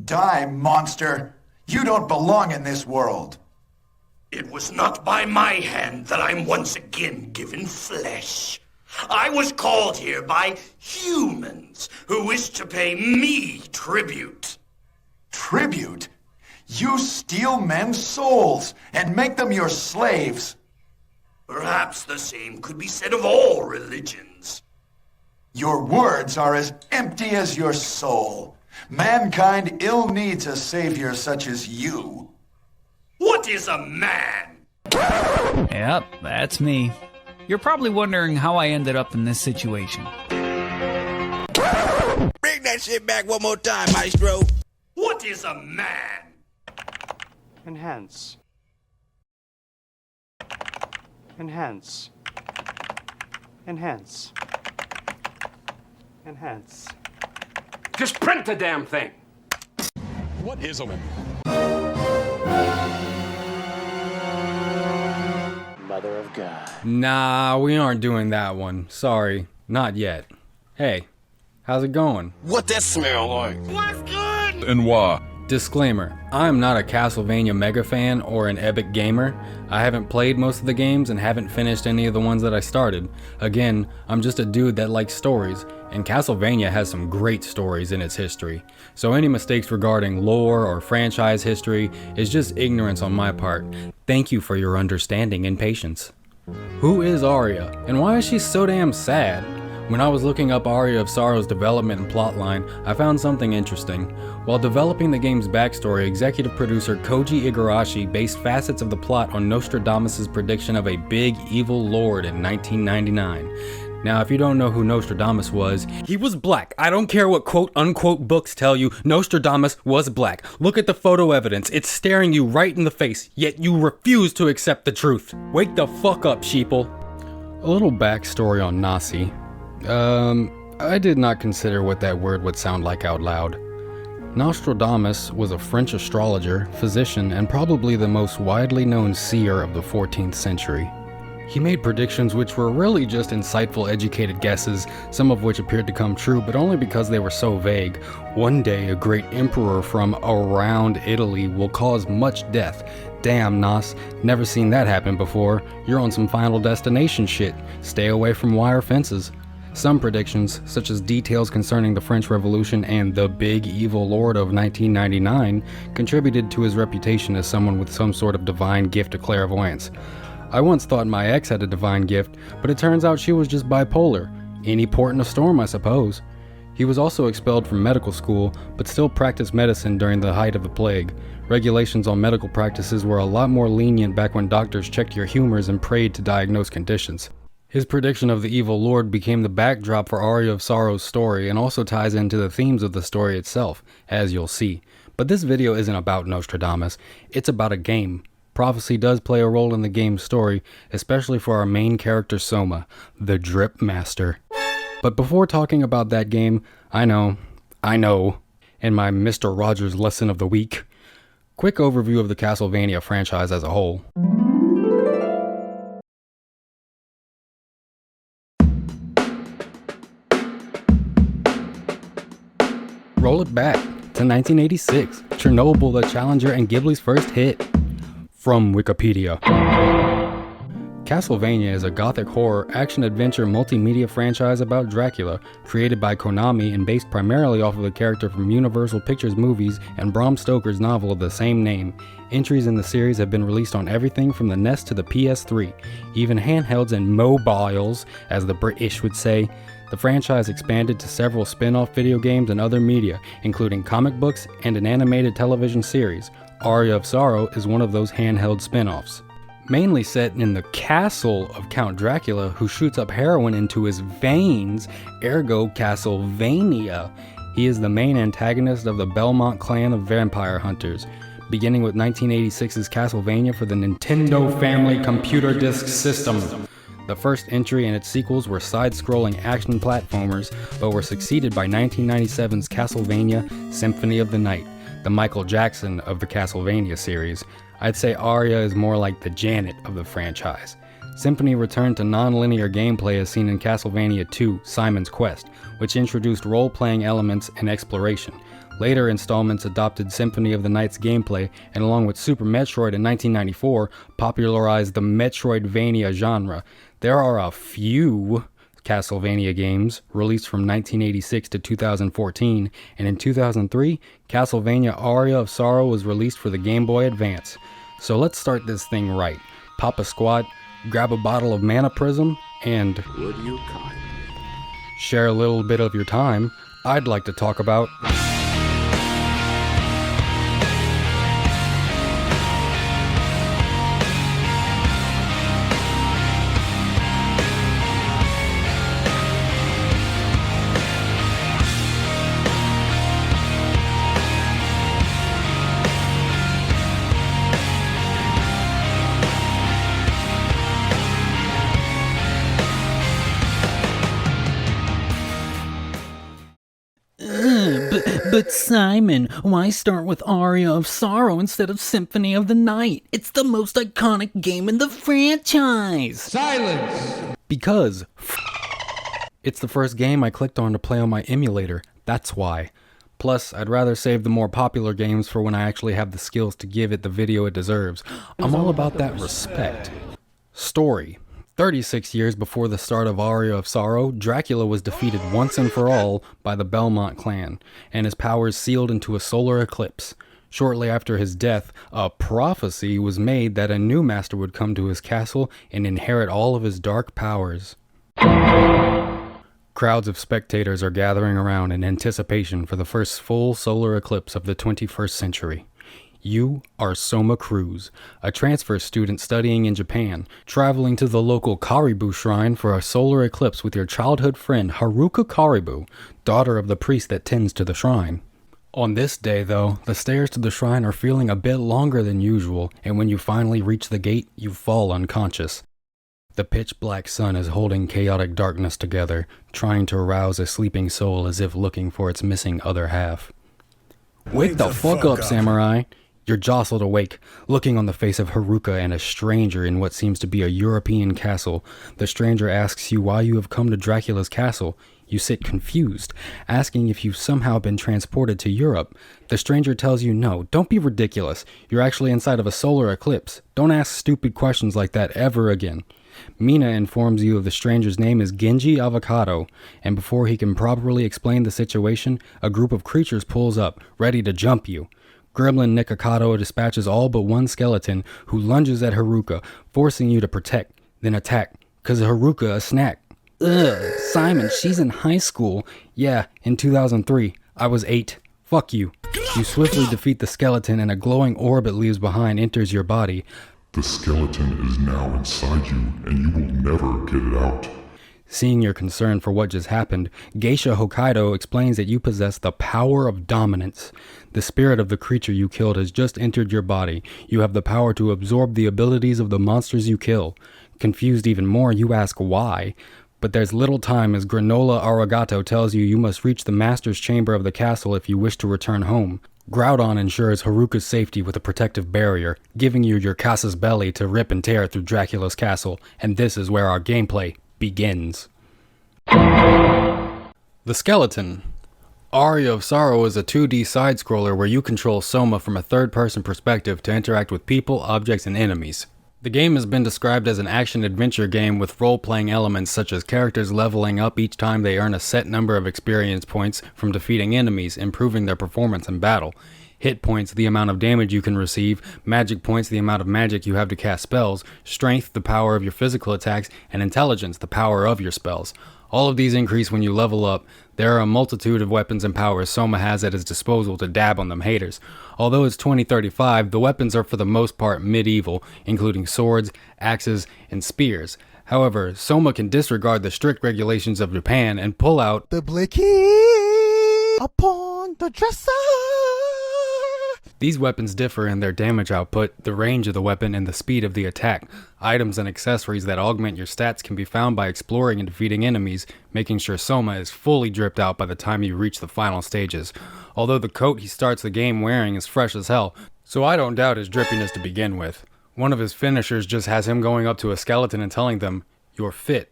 Die, monster! You don't belong in this world! It was not by my hand that I'm once again given flesh. I was called here by humans who wish to pay me tribute. Tribute? You steal men's souls and make them your slaves. Perhaps the same could be said of all religions. Your words are as empty as your soul. Mankind ill needs a savior such as you. What is a man? Yep, that's me. You're probably wondering how I ended up in this situation. Bring that shit back one more time, Maestro. What is a man? Enhance. Enhance. Enhance. Enhance. Just print the damn thing. What is a man? Mother of God. Nah, we aren't doing that one. Sorry, not yet. Hey, how's it going? What that smell like? What's good? And why? Disclaimer, I'm not a Castlevania mega fan or an epic gamer. I haven't played most of the games and haven't finished any of the ones that I started. Again, I'm just a dude that likes stories, and Castlevania has some great stories in its history. So any mistakes regarding lore or franchise history is just ignorance on my part. Thank you for your understanding and patience. Who is Aria, and why is she so damn sad? When I was looking up Aria of Sorrow's development and plotline, I found something interesting. While developing the game's backstory, executive producer Koji Igarashi based facets of the plot on Nostradamus' prediction of a big evil lord in 1999. Now, if you don't know who Nostradamus was, he was black. I don't care what quote-unquote books tell you, Nostradamus was black. Look at the photo evidence. It's staring you right in the face, yet you refuse to accept the truth. Wake the fuck up, sheeple. A little backstory on Nasi. I did not consider what that word would sound like out loud. Nostradamus was a French astrologer, physician, and probably the most widely known seer of the 14th century. He made predictions which were really just insightful, educated guesses, some of which appeared to come true, but only because they were so vague. One day, a great emperor from around Italy will cause much death. Damn, Nos, never seen that happen before. You're on some Final Destination shit. Stay away from wire fences. Some predictions, such as details concerning the French Revolution and the Big Evil Lord of 1999, contributed to his reputation as someone with some sort of divine gift of clairvoyance. I once thought my ex had a divine gift, but it turns out she was just bipolar. Any port in a storm, I suppose. He was also expelled from medical school, but still practiced medicine during the height of the plague. Regulations on medical practices were a lot more lenient back when doctors checked your humors and prayed to diagnose conditions. His prediction of the evil lord became the backdrop for Aria of Sorrow's story and also ties into the themes of the story itself, as you'll see. But this video isn't about Nostradamus, it's about a game. Prophecy does play a role in the game's story, especially for our main character Soma, the Drip Master. But before talking about that game, I know, in my Mr. Rogers lesson of the week, quick overview of the Castlevania franchise as a whole. Roll it back to 1986, Chernobyl, the Challenger, and Ghibli's first hit. From Wikipedia. Castlevania is a gothic horror, action-adventure multimedia franchise about Dracula, created by Konami and based primarily off of the character from Universal Pictures movies and Bram Stoker's novel of the same name. Entries in the series have been released on everything from the NES to the PS3, even handhelds and mobiles, as the British would say. The franchise expanded to several spin-off video games and other media, including comic books and an animated television series. Aria of Sorrow is one of those handheld spin-offs. Mainly set in the castle of Count Dracula, who shoots up heroin into his veins, ergo Castlevania. He is the main antagonist of the Belmont clan of vampire hunters, beginning with 1986's Castlevania for the Nintendo Family Computer Disk System. The first entry and its sequels were side-scrolling action platformers, but were succeeded by 1997's Castlevania Symphony of the Night, the Michael Jackson of the Castlevania series. I'd say Aria is more like the Janet of the franchise. Symphony returned to non-linear gameplay as seen in Castlevania II: Simon's Quest, which introduced role-playing elements and exploration. Later installments adopted Symphony of the Night's gameplay, and along with Super Metroid in 1994, popularized the Metroidvania genre. There are a few Castlevania games released from 1986 to 2014, and in 2003, Castlevania Aria of Sorrow was released for the Game Boy Advance. So let's start this thing right. Pop a squat, grab a bottle of Mana Prism, and Would you kind? share a little bit of your time. I'd like to talk about But Simon, why start with Aria of Sorrow instead of Symphony of the Night? It's the most iconic game in the franchise! Silence! because it's the first game I clicked on to play on my emulator. That's why. Plus, I'd rather save the more popular games for when I actually have the skills to give it the video it deserves. I'm all about that respect. Story. 36 years before the start of Aria of Sorrow, Dracula was defeated once and for all by the Belmont clan, and his powers sealed into a solar eclipse. Shortly after his death, a prophecy was made that a new master would come to his castle and inherit all of his dark powers. Crowds of spectators are gathering around in anticipation for the first full solar eclipse of the 21st century. You are Soma Cruz, a transfer student studying in Japan, traveling to the local Karibu shrine for a solar eclipse with your childhood friend Haruka Karibu, daughter of the priest that tends to the shrine. On this day, though, the stairs to the shrine are feeling a bit longer than usual, and when you finally reach the gate, you fall unconscious. The pitch-black sun is holding chaotic darkness together, trying to arouse a sleeping soul as if looking for its missing other half. Wake the fuck up, samurai! You're jostled awake, looking on the face of Haruka and a stranger in what seems to be a European castle. The stranger asks you why you have come to Dracula's castle. You sit confused, asking if you've somehow been transported to Europe. The stranger tells you no, don't be ridiculous. You're actually inside of a solar eclipse. Don't ask stupid questions like that ever again. Mina informs you of the stranger's name is Genji Avocado, and before he can properly explain the situation, a group of creatures pulls up, ready to jump you. Gremlin Nikocado dispatches all but one skeleton, who lunges at Haruka, forcing you to protect, then attack, 'cause Haruka a snack. Ugh, Simon, she's in high school. Yeah, in 2003. I was 8. Fuck you. You swiftly defeat the skeleton and a glowing orb it leaves behind enters your body. The skeleton is now inside you, and you will never get it out. Seeing your concern for what just happened, Geisha Hokkaido explains that you possess the power of dominance. The spirit of the creature you killed has just entered your body. You have the power to absorb the abilities of the monsters you kill. Confused even more, you ask why. But there's little time as Granola Arigato tells you you must reach the master's chamber of the castle if you wish to return home. Groudon ensures Haruka's safety with a protective barrier, giving you your casus belli to rip and tear through Dracula's castle, and this is where our gameplay begins. The Skeleton. Aria of Sorrow is a 2D side-scroller where you control Soma from a third-person perspective to interact with people, objects, and enemies. The game has been described as an action-adventure game with role-playing elements such as characters leveling up each time they earn a set number of experience points from defeating enemies, improving their performance in battle. Hit points, the amount of damage you can receive, magic points, the amount of magic you have to cast spells, strength, the power of your physical attacks, and intelligence, the power of your spells. All of these increase when you level up. There are a multitude of weapons and powers Soma has at his disposal to dab on them haters. Although it's 2035, the weapons are for the most part medieval, including swords, axes, and spears. However, Soma can disregard the strict regulations of Japan and pull out the blicky upon the dresser. These weapons differ in their damage output, the range of the weapon, and the speed of the attack. Items and accessories that augment your stats can be found by exploring and defeating enemies, making sure Soma is fully dripped out by the time you reach the final stages. Although the coat he starts the game wearing is fresh as hell, so I don't doubt his drippiness to begin with. One of his finishers just has him going up to a skeleton and telling them, "Your fit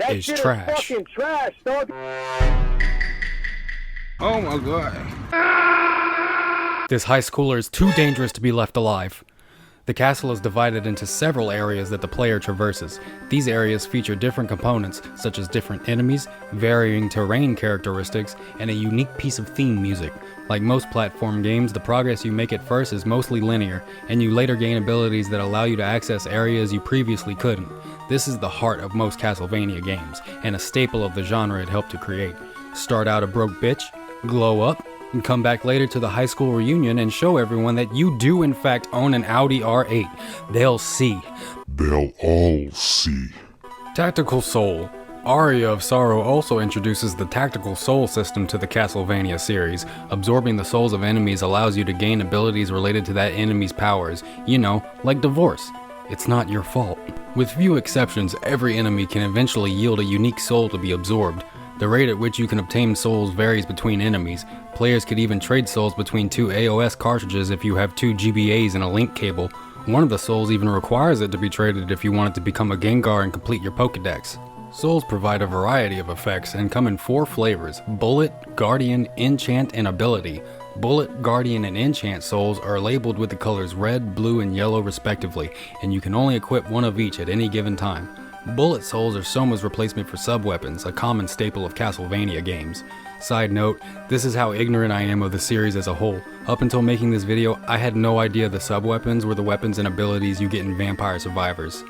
is trash." Is fucking trash, dog. Oh my god. This high schooler is too dangerous to be left alive. The castle is divided into several areas that the player traverses. These areas feature different components, such as different enemies, varying terrain characteristics, and a unique piece of theme music. Like most platform games, the progress you make at first is mostly linear, and you later gain abilities that allow you to access areas you previously couldn't. This is the heart of most Castlevania games, and a staple of the genre it helped to create. Start out a broke bitch, glow up, and come back later to the high school reunion and show everyone that you do in fact own an Audi R8. They'll see. They'll all see. Tactical Soul. Aria of Sorrow also introduces the Tactical Soul system to the Castlevania series. Absorbing the souls of enemies allows you to gain abilities related to that enemy's powers. You know, like divorce. It's not your fault. With few exceptions, every enemy can eventually yield a unique soul to be absorbed. The rate at which you can obtain souls varies between enemies. Players could even trade souls between 2 AOS cartridges if you have 2 GBAs and a link cable. One of the souls even requires it to be traded if you want it to become a Gengar and complete your Pokédex. Souls provide a variety of effects and come in 4 flavors: Bullet, Guardian, Enchant, and Ability. Bullet, Guardian, and Enchant souls are labeled with the colors red, blue, and yellow respectively, and you can only equip one of each at any given time. Bullet souls are Soma's replacement for sub-weapons, a common staple of Castlevania games. Side note, this is how ignorant I am of the series as a whole. Up until making this video, I had no idea the sub-weapons were the weapons and abilities you get in Vampire Survivors.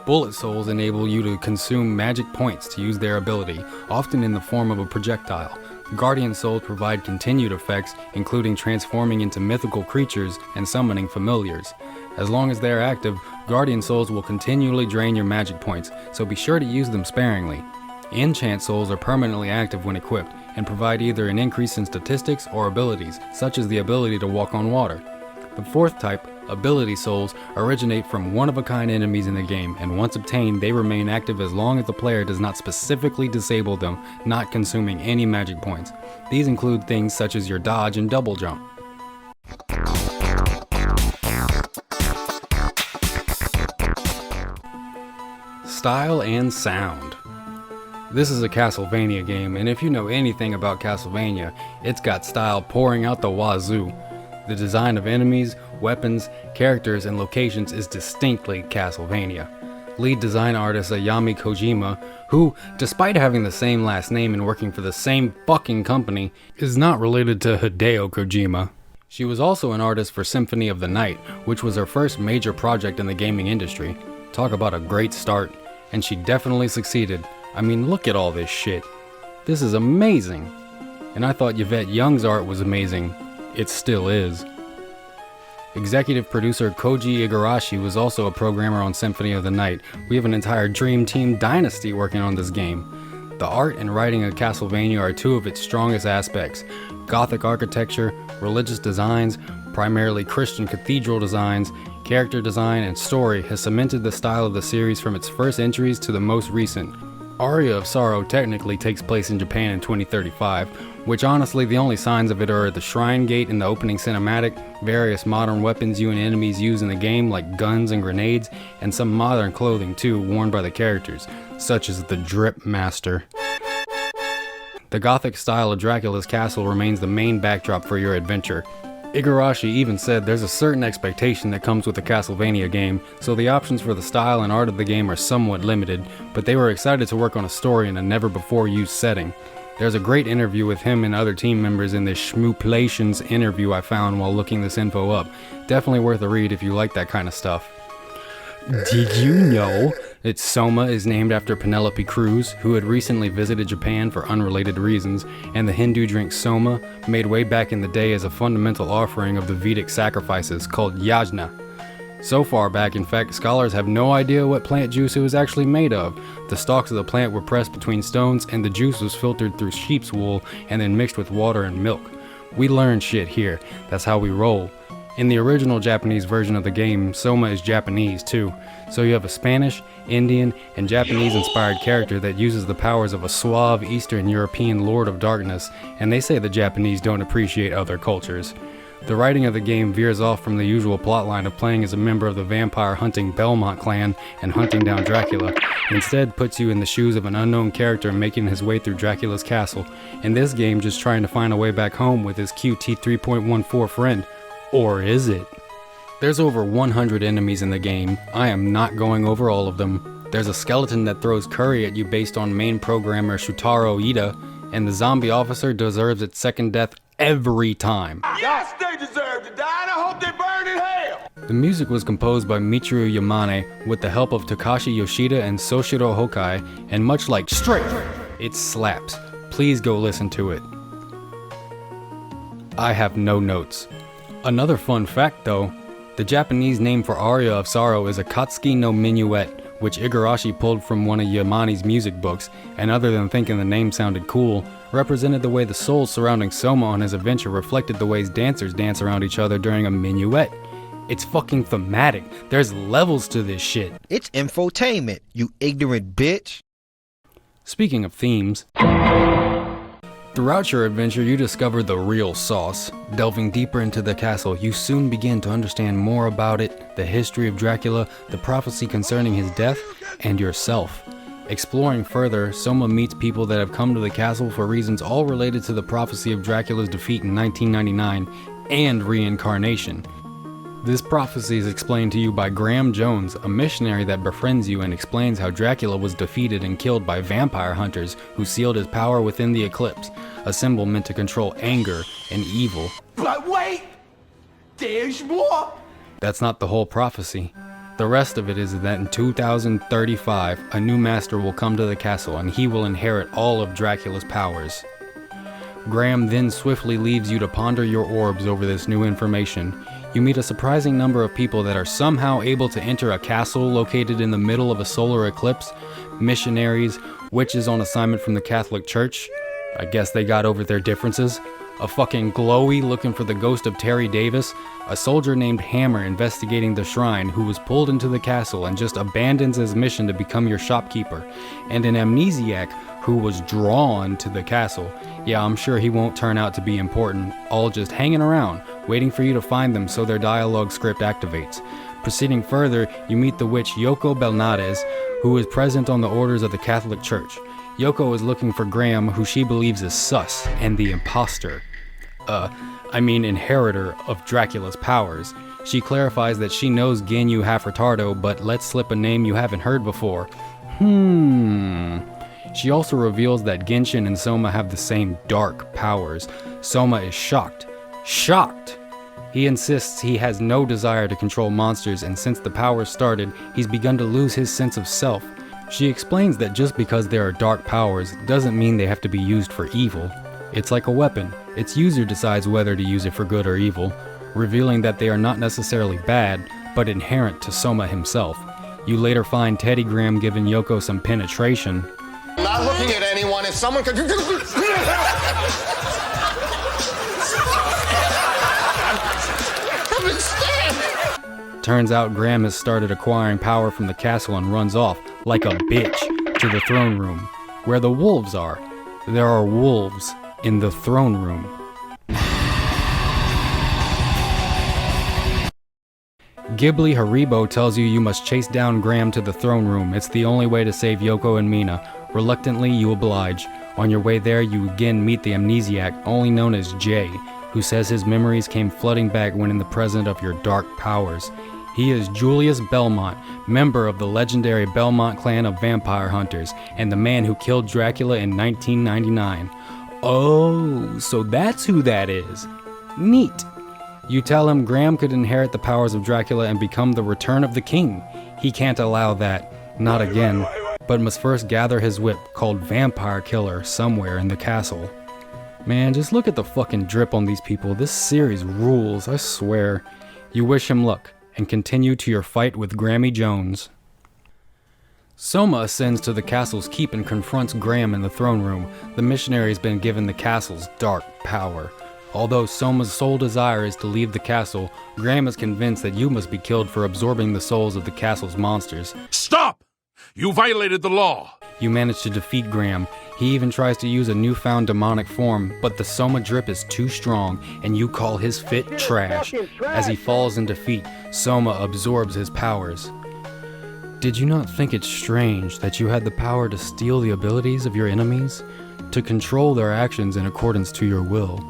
Bullet souls enable you to consume magic points to use their ability, often in the form of a projectile. Guardian souls provide continued effects, including transforming into mythical creatures and summoning familiars. As long as they are active, Guardian souls will continually drain your magic points, so be sure to use them sparingly. Enchant souls are permanently active when equipped, and provide either an increase in statistics or abilities, such as the ability to walk on water. The fourth type, Ability souls, originate from one-of-a-kind enemies in the game, and once obtained, they remain active as long as the player does not specifically disable them, not consuming any magic points. These include things such as your dodge and double jump. Style and sound. This is a Castlevania game, and if you know anything about Castlevania, it's got style pouring out the wazoo. The design of enemies, weapons, characters, and locations is distinctly Castlevania. Lead design artist Ayami Kojima, who, despite having the same last name and working for the same fucking company, is not related to Hideo Kojima. She was also an artist for Symphony of the Night, which was her first major project in the gaming industry. Talk about a great start. And she definitely succeeded. I mean, look at all this shit. This is amazing. And I thought Yvette Young's art was amazing. It still is. Executive producer Koji Igarashi was also a programmer on Symphony of the Night. We have an entire Dream Team dynasty working on this game. The art and writing of Castlevania are 2 of its strongest aspects. Gothic architecture, religious designs, primarily Christian cathedral designs, character design, and story has cemented the style of the series from its first entries to the most recent. Aria of Sorrow technically takes place in Japan in 2035, which honestly the only signs of it are the shrine gate in the opening cinematic, various modern weapons you and enemies use in the game like guns and grenades, and some modern clothing too worn by the characters, such as the Drip Master. The gothic style of Dracula's castle remains the main backdrop for your adventure. Igarashi even said there's a certain expectation that comes with a Castlevania game, so the options for the style and art of the game are somewhat limited, but they were excited to work on a story in a never-before-used setting. There's a great interview with him and other team members in this Schmooplations interview I found while looking this info up. Definitely worth a read if you like that kind of stuff. Did you know that Soma is named after Penelope Cruz, who had recently visited Japan for unrelated reasons, and the Hindu drink Soma, made way back in the day as a fundamental offering of the Vedic sacrifices called yajna. So far back, in fact, scholars have no idea what plant juice it was actually made of. The stalks of the plant were pressed between stones, and the juice was filtered through sheep's wool and then mixed with water and milk. We learn shit here. That's how we roll. In the original Japanese version of the game, Soma is Japanese too, so you have a Spanish, Indian, and Japanese-inspired character that uses the powers of a suave Eastern European Lord of Darkness, and they say the Japanese don't appreciate other cultures. The writing of the game veers off from the usual plotline of playing as a member of the vampire hunting Belmont clan and hunting down Dracula. Instead puts you in the shoes of an unknown character making his way through Dracula's castle. In this game, just trying to find a way back home with his QT 3.14 friend. Or is it? There's over 100 enemies in the game. I am not going over all of them. There's a skeleton that throws curry at you based on main programmer Shutaro Ida, and the zombie officer deserves its second death every time. Yes, they deserve to die, and I hope they burn in hell! The music was composed by Michiru Yamane with the help of Takashi Yoshida and Soshiro Hokai, and much like Strafe, it slaps. Please go listen to it. I have no notes. Another fun fact though, the Japanese name for Aria of Sorrow is a Katsuki no Minuet, which Igarashi pulled from one of Yamane's music books, and other than thinking the name sounded cool, represented the way the souls surrounding Soma on his adventure reflected the ways dancers dance around each other during a minuet. It's fucking thematic. There's levels to this shit. It's infotainment, you ignorant bitch. Speaking of themes, throughout your adventure you discover the real sauce. Delving deeper into the castle, you soon begin to understand more about it, the history of Dracula, the prophecy concerning his death, and yourself. Exploring further, Soma meets people that have come to the castle for reasons all related to the prophecy of Dracula's defeat in 1999 and reincarnation. This prophecy is explained to you by Graham Jones, a missionary that befriends you and explains how Dracula was defeated and killed by vampire hunters who sealed his power within the eclipse, a symbol meant to control anger and evil. But wait! There's more! That's not the whole prophecy. The rest of it is that in 2035, a new master will come to the castle and he will inherit all of Dracula's powers. Graham then swiftly leaves you to ponder your orbs over this new information. You meet a surprising number of people that are somehow able to enter a castle located in the middle of a solar eclipse, missionaries, witches on assignment from the Catholic Church, I guess they got over their differences, a fucking glowy looking for the ghost of Terry Davis, a soldier named Hammer investigating the shrine who was pulled into the castle and just abandons his mission to become your shopkeeper, and an amnesiac who was drawn to the castle. Yeah, I'm sure he won't turn out to be important, all just hanging around, waiting for you to find them so their dialogue script activates. Proceeding further, you meet the witch Yoko Belnades, who is present on the orders of the Catholic Church. Yoko is looking for Graham, who she believes is sus and the imposter. Inheritor of Dracula's powers. She clarifies that she knows Ginyu Half-Retardo, but lets slip a name you haven't heard before. She also reveals that Genshin and Soma have the same dark powers. Soma is shocked. Shocked! He insists he has no desire to control monsters, and since the powers started, he's begun to lose his sense of self. She explains that just because there are dark powers doesn't mean they have to be used for evil. It's like a weapon. Its user decides whether to use it for good or evil, revealing that they are not necessarily bad, but inherent to Soma himself. You later find Teddy Graham giving Yoko some penetration. I'm not looking at anyone. If someone could... Turns out Graham has started acquiring power from the castle and runs off, like a bitch, to the throne room, where the wolves are. There are wolves in the throne room. Ghibli Haribo tells you must chase down Graham to the throne room. It's the only way to save Yoko and Mina. Reluctantly, you oblige. On your way there, you again meet the amnesiac, only known as Jay, who says his memories came flooding back when in the presence of your dark powers. He is Julius Belmont, member of the legendary Belmont clan of vampire hunters, and the man who killed Dracula in 1999. Oh, so that's who that is. Neat. You tell him Graham could inherit the powers of Dracula and become the return of the king. He can't allow that, not again, but must first gather his whip, called Vampire Killer, somewhere in the castle. Man, just look at the fucking drip on these people. This series rules, I swear. You wish him luck, and continue to your fight with Grammy Jones. Soma ascends to the castle's keep and confronts Graham in the throne room. The missionary has been given the castle's dark power. Although Soma's sole desire is to leave the castle, Graham is convinced that you must be killed for absorbing the souls of the castle's monsters. Stop! You violated the law. You manage to defeat Graham. He even tries to use a newfound demonic form, but the Soma drip is too strong, and you call his fit trash. As he falls in defeat, Soma absorbs his powers. Did you not think it strange that you had the power to steal the abilities of your enemies? To control their actions in accordance to your will?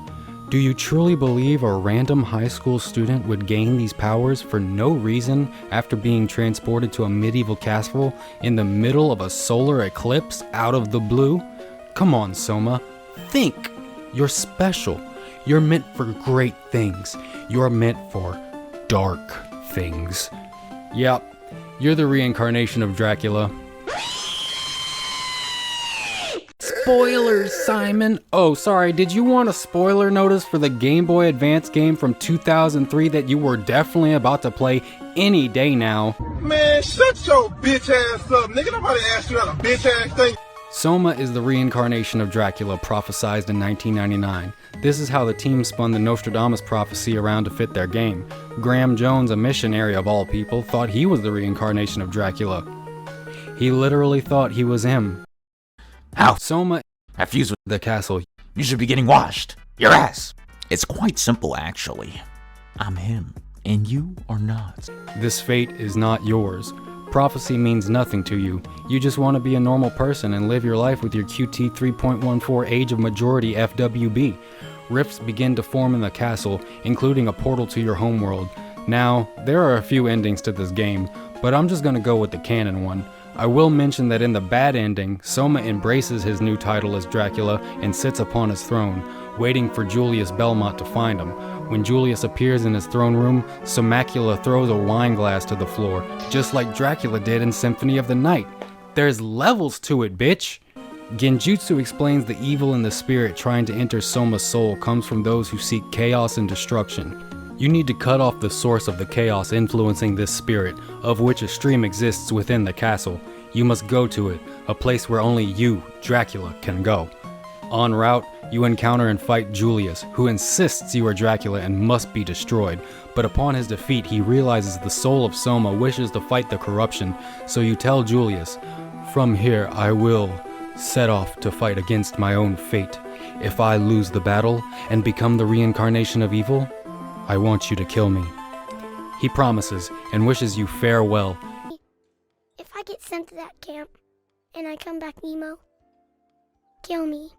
Do you truly believe a random high school student would gain these powers for no reason after being transported to a medieval castle in the middle of a solar eclipse out of the blue? Come on, Soma. Think. You're special. You're meant for great things. You're meant for dark things. Yep. You're the reincarnation of Dracula. Spoilers, Simon. Oh, sorry, did you want a spoiler notice for the Game Boy Advance game from 2003 that you were definitely about to play any day now? Man, shut your bitch ass up, nigga. Nobody asked you that a bitch ass thing. Soma is the reincarnation of Dracula prophesized in 1999. This is how the team spun the Nostradamus prophecy around to fit their game. Graham Jones, a missionary of all people, thought he was the reincarnation of Dracula. He literally thought he was him. How? Soma I fuse with the castle. You should be getting washed. Your ass. It's quite simple, actually. I'm him, and you are not. This fate is not yours. Prophecy means nothing to you. You just want to be a normal person and live your life with your QT 3.14 age of majority FWB. Rifts begin to form in the castle, including a portal to your homeworld. Now, there are a few endings to this game, but I'm just gonna go with the canon one. I will mention that in the bad ending, Soma embraces his new title as Dracula and sits upon his throne, waiting for Julius Belmont to find him. When Julius appears in his throne room, Somacula throws a wine glass to the floor, just like Dracula did in Symphony of the Night. There's levels to it, bitch! Genjutsu explains the evil in the spirit trying to enter Soma's soul comes from those who seek chaos and destruction. You need to cut off the source of the chaos influencing this spirit, of which a stream exists within the castle. You must go to it, a place where only you, Dracula, can go. En route, you encounter and fight Julius, who insists you are Dracula and must be destroyed, but upon his defeat he realizes the soul of Soma wishes to fight the corruption, so you tell Julius, "From here I will set off to fight against my own fate. If I lose the battle and become the reincarnation of evil, I want you to kill me." He promises and wishes you farewell. If I get sent to that camp and I come back emo, kill me.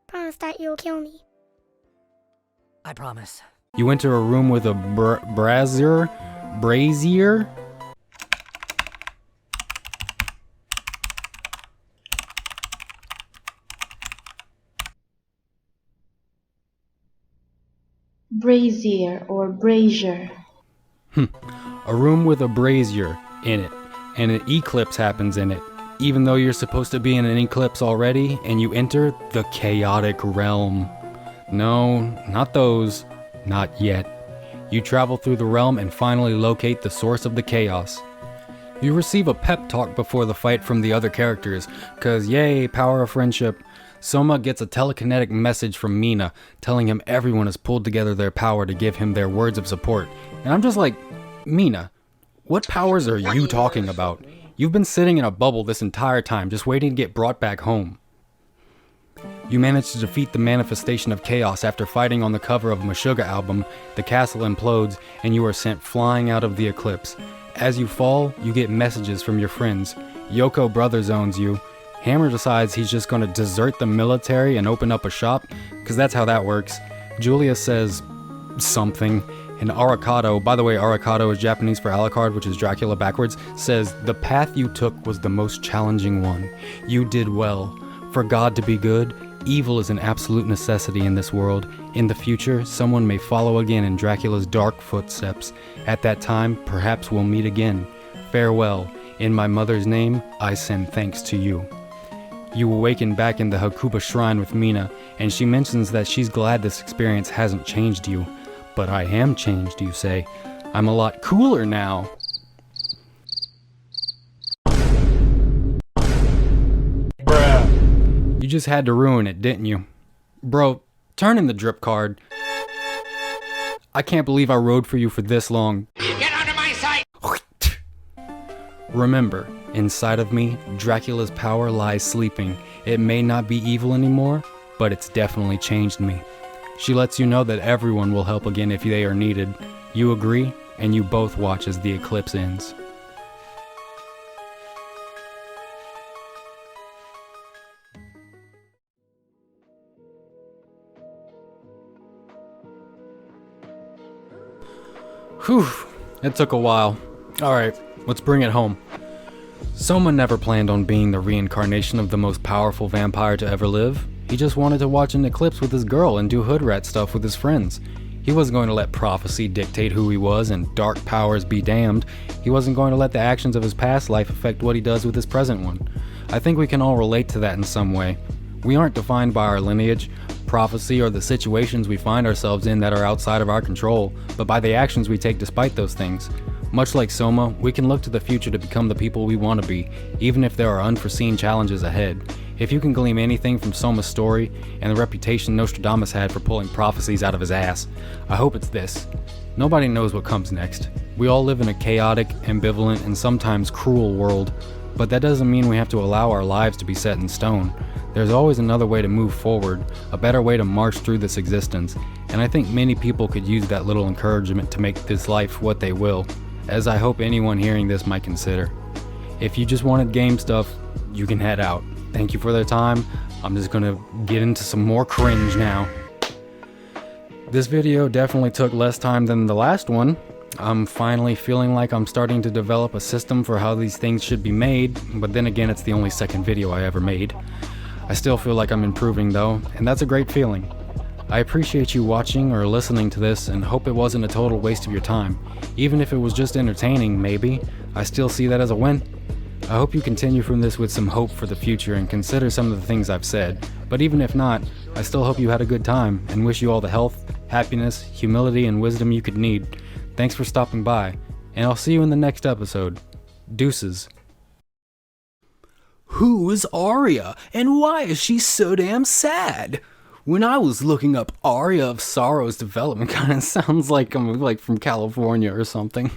Promise that you'll kill me. I promise. You enter a room with a brazier? Brazier? Brazier or brazier. A room with a brazier in it, and an eclipse happens in it. Even though you're supposed to be in an eclipse already, and you enter the chaotic realm. No, not those. Not yet. You travel through the realm and finally locate the source of the chaos. You receive a pep talk before the fight from the other characters, cause yay, power of friendship. Soma gets a telekinetic message from Mina, telling him everyone has pulled together their power to give him their words of support. And I'm just like, Mina, what powers are you talking about? You've been sitting in a bubble this entire time, just waiting to get brought back home. You manage to defeat the manifestation of chaos after fighting on the cover of Meshuggah album, The Castle Implodes, and you are sent flying out of the eclipse. As you fall, you get messages from your friends. Yoko brother zones you. Hammer decides he's just gonna desert the military and open up a shop, cause that's how that works. Julia says something, and Arakato, by the way, Arakato is Japanese for Alucard, which is Dracula backwards, says, "The path you took was the most challenging one. You did well. For God to be good, evil is an absolute necessity in this world. In the future, someone may follow again in Dracula's dark footsteps. At that time, perhaps we'll meet again. Farewell. In my mother's name, I send thanks to you." You awaken back in the Hakuba shrine with Mina, and she mentions that she's glad this experience hasn't changed you. But I am changed, you say. I'm a lot cooler now. Bruh. You just had to ruin it, didn't you? Bro, turn in the drip card. I can't believe I rode for you for this long. Get out of my sight! Remember, Inside of me, Dracula's power lies sleeping. It may not be evil anymore, but it's definitely changed me. She lets you know that everyone will help again if they are needed. You agree, and you both watch as the eclipse ends. Whew, it took a while. Alright, let's bring it home. Soma never planned on being the reincarnation of the most powerful vampire to ever live. He just wanted to watch an eclipse with his girl and do hood rat stuff with his friends. He wasn't going to let prophecy dictate who he was and dark powers be damned. He wasn't going to let the actions of his past life affect what he does with his present one. I think we can all relate to that in some way. We aren't defined by our lineage, prophecy, or the situations we find ourselves in that are outside of our control, but by the actions we take despite those things. Much like Soma, we can look to the future to become the people we want to be, even if there are unforeseen challenges ahead. If you can glean anything from Soma's story and the reputation Nostradamus had for pulling prophecies out of his ass, I hope it's this. Nobody knows what comes next. We all live in a chaotic, ambivalent, and sometimes cruel world, but that doesn't mean we have to allow our lives to be set in stone. There's always another way to move forward, a better way to march through this existence, and I think many people could use that little encouragement to make this life what they will, as I hope anyone hearing this might consider. If you just wanted game stuff, you can head out. Thank you for their time. I'm just gonna get into some more cringe now. This video definitely took less time than the last one. I'm finally feeling like I'm starting to develop a system for how these things should be made, but then again, it's the only second video I ever made. I still feel like I'm improving though, and that's a great feeling. I appreciate you watching or listening to this and hope it wasn't a total waste of your time. Even if it was just entertaining, maybe, I still see that as a win. I hope you continue from this with some hope for the future and consider some of the things I've said. But even if not, I still hope you had a good time and wish you all the health, happiness, humility, and wisdom you could need. Thanks for stopping by, and I'll see you in the next episode. Deuces. Who is Aria, and why is she so damn sad? When I was looking up Aria of Sorrow's development, kind of sounds like I'm like from California or something.